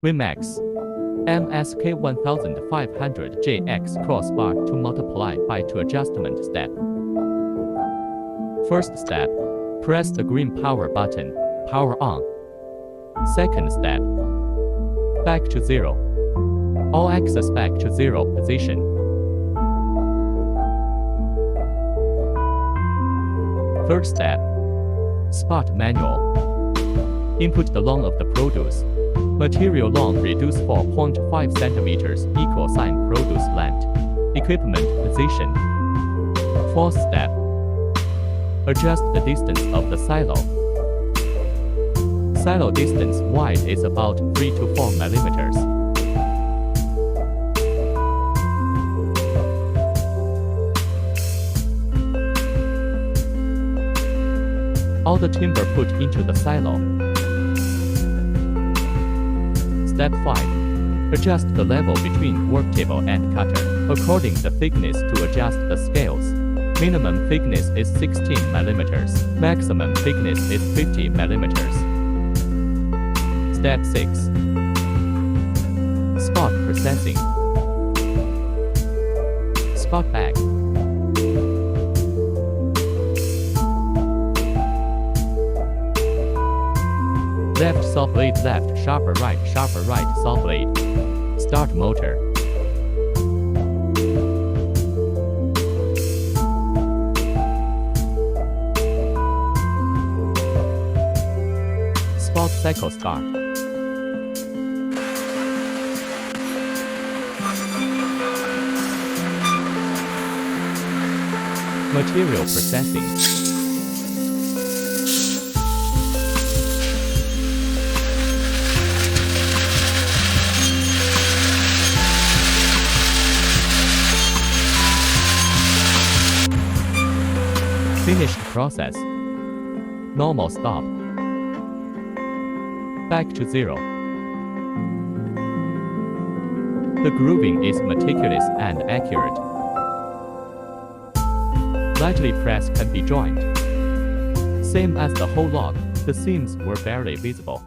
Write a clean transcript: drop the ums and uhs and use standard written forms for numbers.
WinMax MSK 1500JX crossbar to multiply by 2 adjustment step. First step, press the green power button, power on. Second step, back to 0. All axis back to 0 position. Third step, spot manual. Input the long of the produce. Material long reduce 4.5 centimeters equal sign produce length. Equipment position. Fourth step, adjust the distance of the silo. Silo distance wide is about 3 to 4 millimeters. All the timber put into the silo. Step 5. Adjust the level between work table and cutter, according the thickness to adjust the scales. Minimum thickness is 16 mm, maximum thickness is 50 mm. Step 6. Spot processing. Spot bag. Left saw blade left, sharper right, saw blade. Start motor. Spot cycle start. Material processing. Finished process. Normal stop. Back to 0. The grooving is meticulous and accurate. Lightly pressed can be joined. Same as the whole log, the seams were barely visible.